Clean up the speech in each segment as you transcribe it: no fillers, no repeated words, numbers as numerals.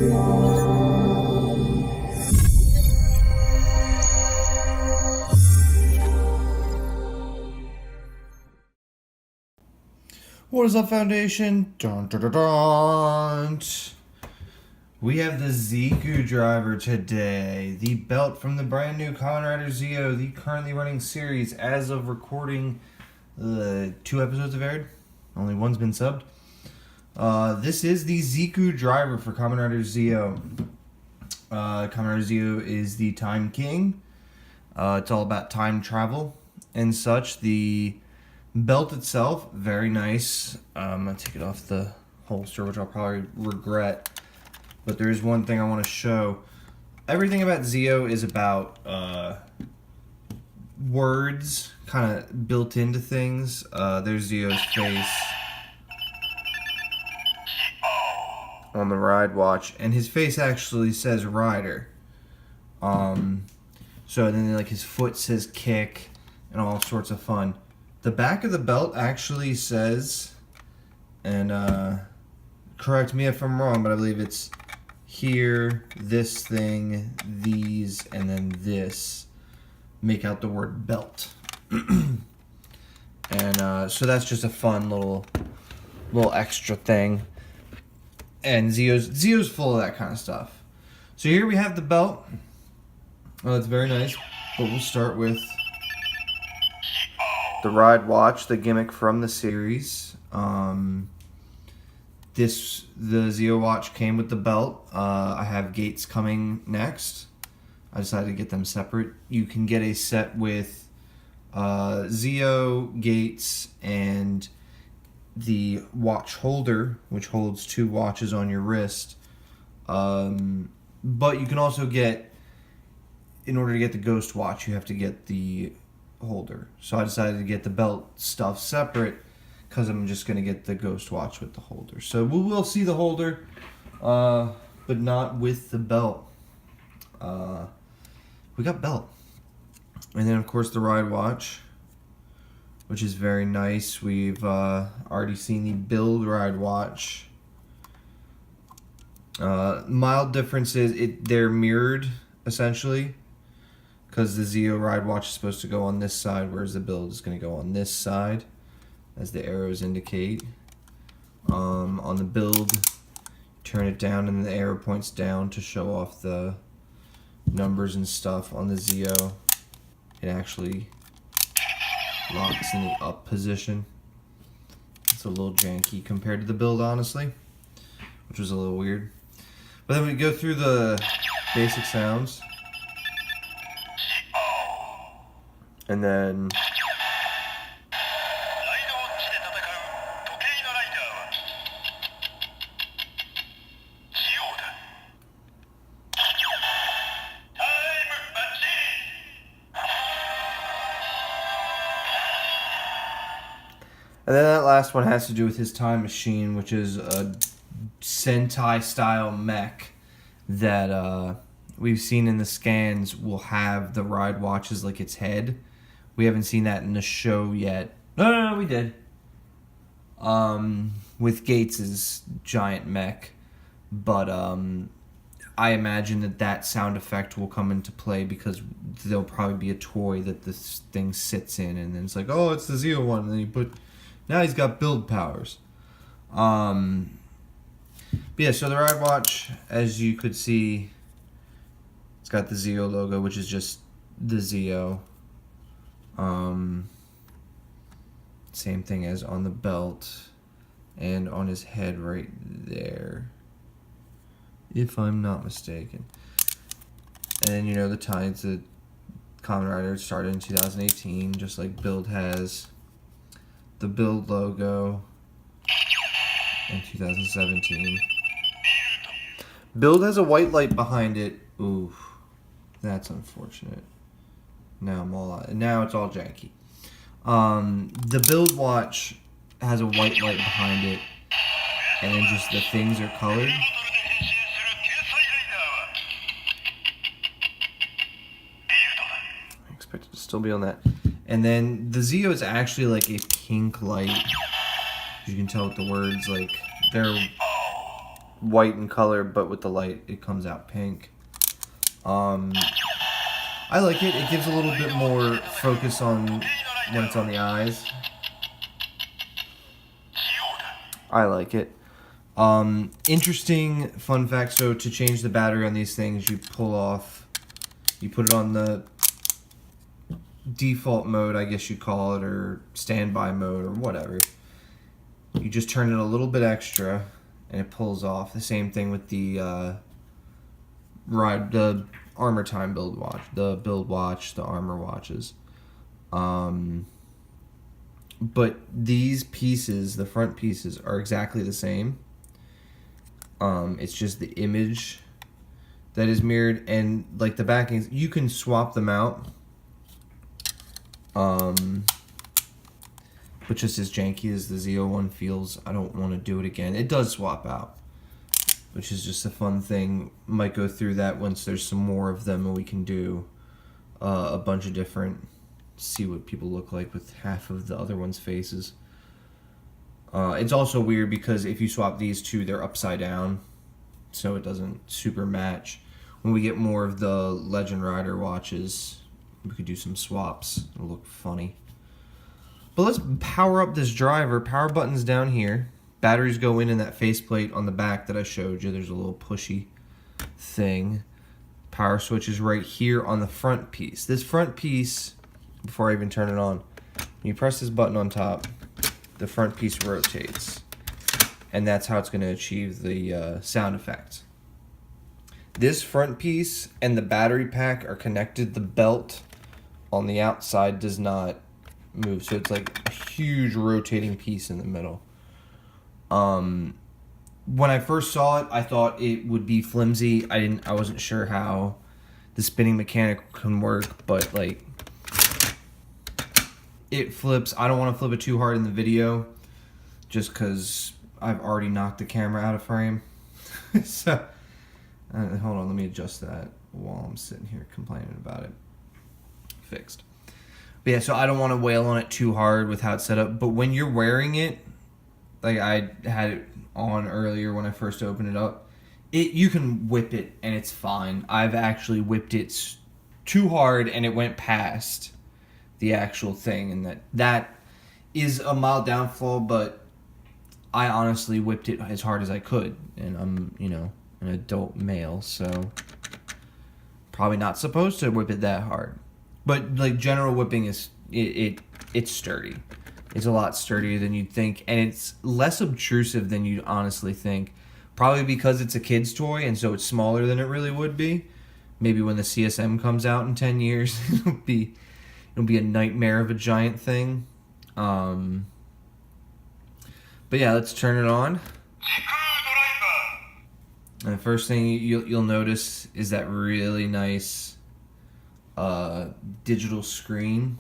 What is up, Foundation? Dun, dun, dun, dun. We have the Ziku driver today. The belt from the brand new Kamen Rider Zio, the currently running series. As of recording, 2 episodes have aired. Only one's been subbed. This is the Ziku driver for Kamen Rider Zio. Kamen Rider Zio is the Time King. It's all about time travel and such. The belt itself, very nice. I'm going to take it off the holster, which I'll probably regret. But there is one thing I want to show. Everything about Zio is about words kind of built into things. There's Zio's face on the ride watch, and his face actually says rider. So then like his foot says kick and all sorts of fun. The back of the belt actually says, and correct me if I'm wrong, but I believe it's here, this thing, these, and then this make out the word belt. And so that's just a fun little extra thing. And Zio's full of that kind of stuff. So here we have the belt. Oh, it's very nice, but we'll start with the ride watch, the gimmick from the series. The Zio watch came with the belt. I have gates coming next. I decided to get them separate. You can get a set with Zio, gates, and the watch holder, which holds 2 watches on your wrist. But you can also get, in order to get the ghost watch, you have to get the holder. So I decided to get the belt stuff separate because I'm just going to get the ghost watch with the holder. So we will see the holder, but not with the belt. We got belt. And then of course the ride watch, which is very nice. We've already seen the build ride watch. Mild differences, they're mirrored essentially, because the Zio ride watch is supposed to go on this side, whereas the build is going to go on this side, as the arrows indicate. On the build, turn it down and the arrow points down to show off the numbers and stuff. On the Zio, it actually locks in the up position. It's a little janky compared to the build, honestly, which was a little weird. But then we go through the basic sounds. And then that last one has to do with his time machine, which is a Sentai style mech that we've seen in the scans will have the ride watch as like its head. We haven't seen that in the show yet. No, we did. With Gates' giant mech. But I imagine that sound effect will come into play because there'll probably be a toy that this thing sits in, and then it's like, oh, it's the Zio one, and then now he's got build powers. But yeah, so the ride watch, as you could see, it's got the Zio logo, which is just the Zio. Same thing as on the belt and on his head right there, if I'm not mistaken. And you know, the times that Kamen Rider started in 2018, just like Build has the Build logo in 2017. Build has a white light behind it. Ooh, that's unfortunate. Now it's all janky. The Build watch has a white light behind it, and then just the things are colored. I expect it to still be on that. And then the Zio is actually like a pink light. You can tell with the words, like they're white in color, but with the light it comes out pink. I like it. It gives a little bit more focus on when it's on the eyes. I like it. Interesting fun fact. So to change the battery on these things, you put it on the default mode, I guess you call it, or standby mode, or whatever. You just turn it a little bit extra, and it pulls off. The same thing with the the armor time build watch, the armor watches. But these pieces, the front pieces, are exactly the same. It's just the image that is mirrored, and like the backings, you can swap them out. But just as janky as the Z01 feels, I don't want to do it again. It does swap out, which is just a fun thing. Might go through that once there's some more of them, and we can do a bunch of different, see what people look like with half of the other one's faces. It's also weird because if you swap these two, they're upside down, so it doesn't super match. When we get more of the Legend Rider watches, we could do some swaps. It'll look funny. But let's power up this driver. Power button's down here. Batteries go in that faceplate on the back that I showed you. There's a little pushy thing. Power switch is right here on the front piece. This front piece, before I even turn it on, when you press this button on top, the front piece rotates. And that's how it's going to achieve the sound effect. This front piece and the battery pack are connected. The belt on the outside does not move, so it's like a huge rotating piece in the middle. When I first saw it, I thought it would be flimsy. I wasn't sure how the spinning mechanic can work, but like it flips. I don't want to flip it too hard in the video, just because I've already knocked the camera out of frame. So hold on, let me adjust that while I'm sitting here complaining about it. Fixed. But yeah, so I don't want to wail on it too hard with how it's set up. But when you're wearing it, like I had it on earlier when I first opened it up, you can whip it and it's fine. I've actually whipped it too hard and it went past the actual thing, and that is a mild downfall, but I honestly whipped it as hard as I could, and I'm, an adult male, so probably not supposed to whip it that hard. But like general whipping is it's sturdy. It's a lot sturdier than you'd think, and it's less obtrusive than you'd honestly think. Probably because it's a kid's toy, and so it's smaller than it really would be. Maybe when the CSM comes out in 10 years, it'll be a nightmare of a giant thing. But yeah, let's turn it on. And the first thing you'll notice is that really nice digital screen.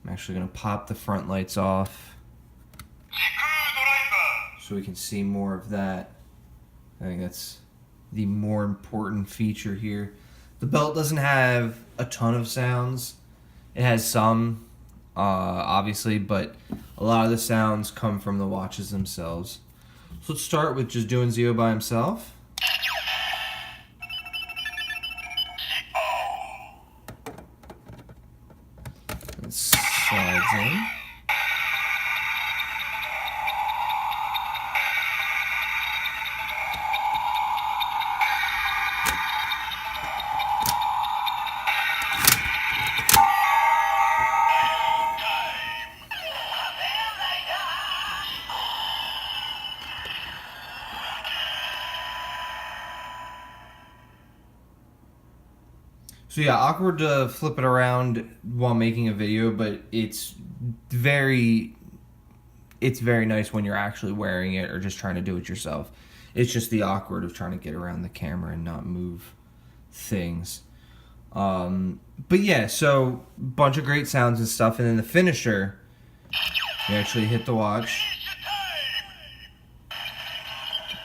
I'm actually going to pop the front lights off so we can see more of that. I think that's the more important feature here. The belt doesn't have a ton of sounds. It has some, obviously, but a lot of the sounds come from the watches themselves. So let's start with just doing Zio by himself. It slides in. So yeah, awkward to flip it around while making a video, but it's very nice when you're actually wearing it or just trying to do it yourself. It's just the awkward of trying to get around the camera and not move things. But yeah, so bunch of great sounds and stuff, and then the finisher, you actually hit the watch.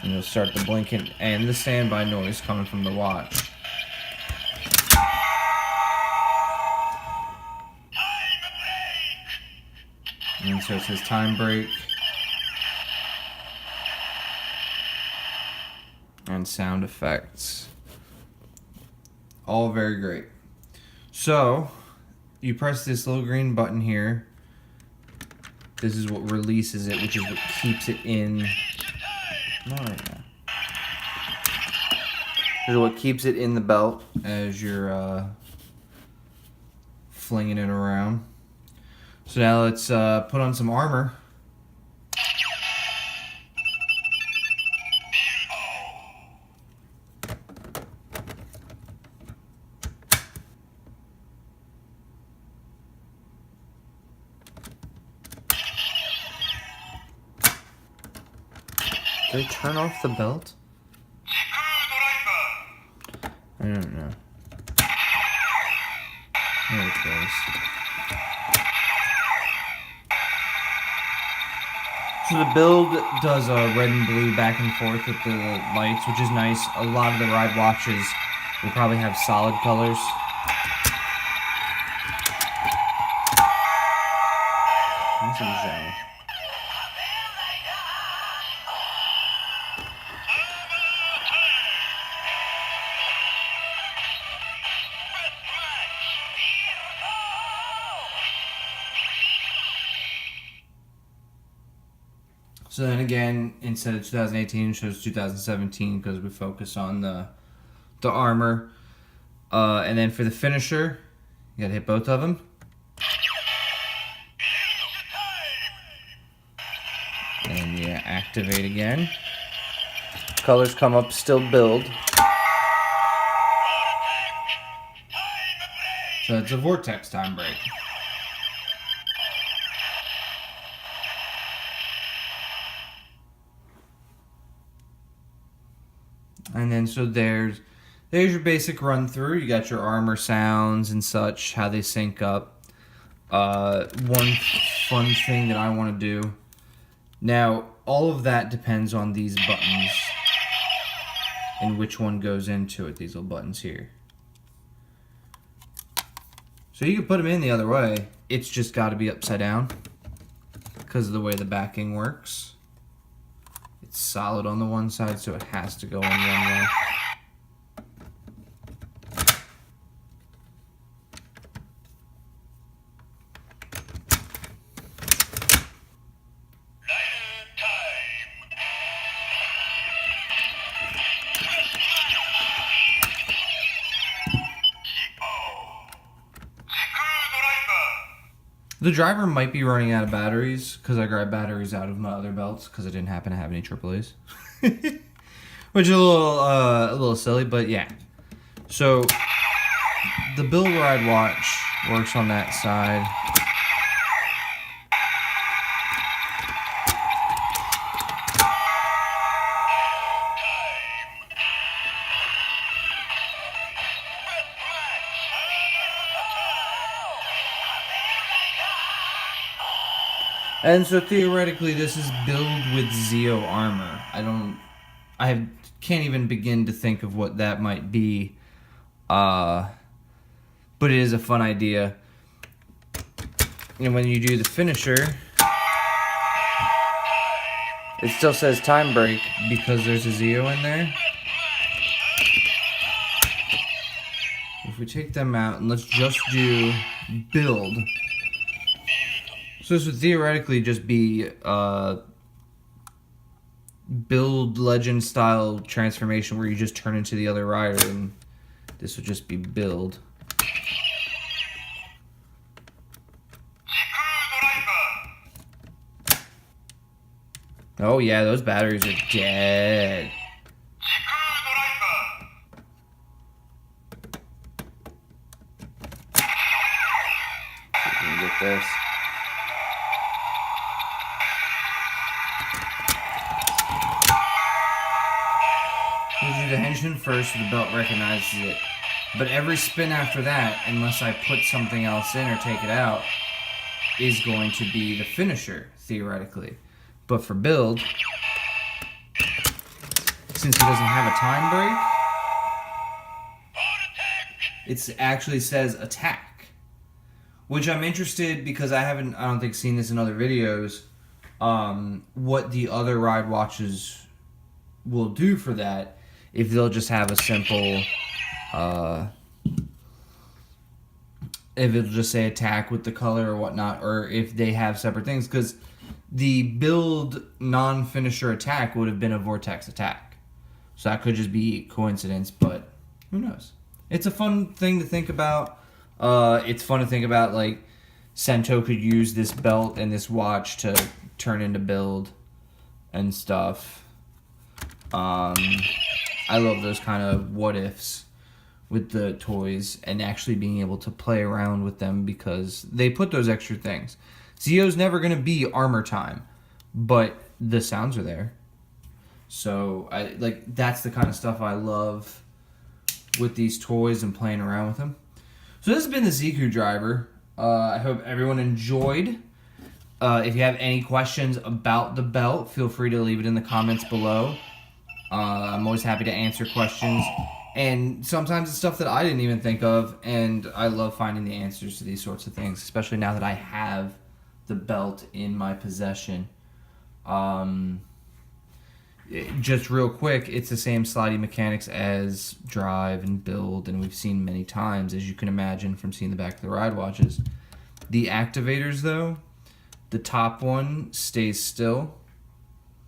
And you'll start the blinking and the standby noise coming from the watch. And so it says time break. and sound effects. All very great. So, you press this little green button here. This is what releases it, which is what keeps it in. Not right now. This is what keeps it in the belt as you're flinging it around. So now let's put on some armor. Did I turn off the belt? I don't know. There it goes. So the build does red and blue back and forth with the lights, which is nice. A lot of the ride watches will probably have solid colors. That's insane. So then again, instead of 2018, it shows 2017 because we focus on the armor. And then for the finisher, you gotta hit both of them. And you activate again. Colors come up, still build. So it's a vortex time break. And then so there's your basic run through. You got your armor sounds and such, how they sync up. One fun thing that I want to do. Now, all of that depends on these buttons and which one goes into it, these little buttons here. So you can put them in the other way. It's just got to be upside down because of the way the backing works. It's solid on the one side, so it has to go in one way. The driver might be running out of batteries because I grabbed batteries out of my other belts because I didn't happen to have any AAAs, which is a little silly, but yeah. So the Build Ride watch works on that side. And so theoretically, this is build with Zeo armor. I can't even begin to think of what that might be. But it is a fun idea. And when you do the finisher, it still says time break because there's a Zeo in there. If we take them out and let's just do build. So this would theoretically just be build legend style transformation where you just turn into the other rider, and this would just be build. Oh yeah, those batteries are dead. See if we can get this. We'll do the henchman first so the belt recognizes it. But every spin after that, unless I put something else in or take it out, is going to be the finisher, theoretically. But for build, since he doesn't have a time break, it actually says attack. Which I'm interested, because I don't think seen this in other videos, what the other ride watches will do for that. if they'll just have a simple, if it'll just say attack with the color or whatnot, or if they have separate things, because the build non-finisher attack would have been a vortex attack. So that could just be coincidence, but who knows? It's a fun thing to think about. It's fun to think about, like, Sento could use this belt and this watch to turn into build and stuff. I love those kind of what-ifs with the toys and actually being able to play around with them because they put those extra things. Zio's never going to be armor time, but the sounds are there. So that's the kind of stuff I love with these toys and playing around with them. So this has been the Ziku driver. I hope everyone enjoyed. If you have any questions about the belt, feel free to leave it in the comments below. I'm always happy to answer questions. And sometimes it's stuff that I didn't even think of, and I love finding the answers to these sorts of things, especially now that I have the belt in my possession. Just real quick, it's the same slidey mechanics as drive and build, and we've seen many times, as you can imagine from seeing the back of the ride watches. The activators, though, the top one stays still.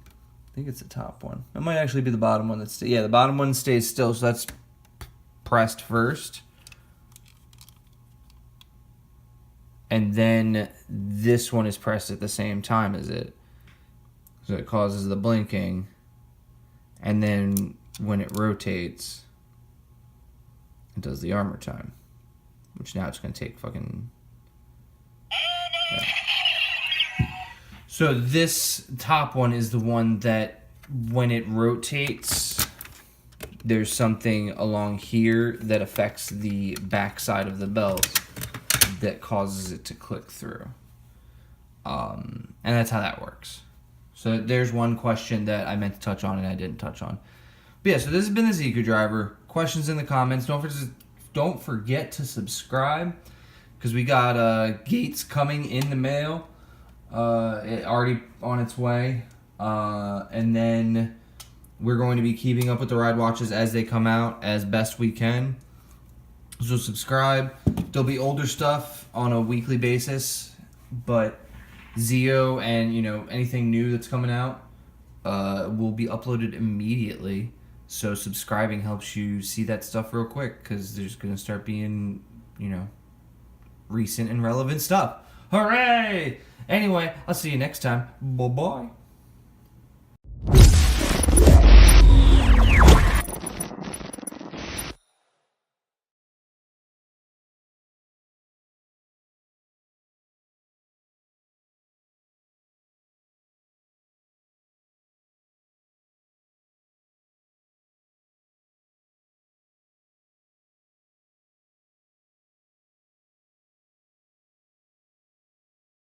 I think it's the top one. It might actually be the bottom one that's the bottom one stays still, so that's pressed first. And then this one is pressed at the same time as it. So it causes the blinking. And then when it rotates, it does the armor time. Which now it's going to take fucking... Yeah. So this top one is the one that when it rotates, there's something along here that affects the back side of the belt that causes it to click through. And that's how that works. So there's one question that I meant to touch on and I didn't touch on. But yeah, so this has been the Ziku driver. Questions in the comments. Don't forget to subscribe because we got gates coming in the mail. It already on its way. And then we're going to be keeping up with the ride watches as they come out as best we can. So subscribe. There'll be older stuff on a weekly basis, but Zio and anything new that's coming out will be uploaded immediately. So subscribing helps you see that stuff real quick because there's gonna start being recent and relevant stuff. Hooray! Anyway, I'll see you next time. Bye bye.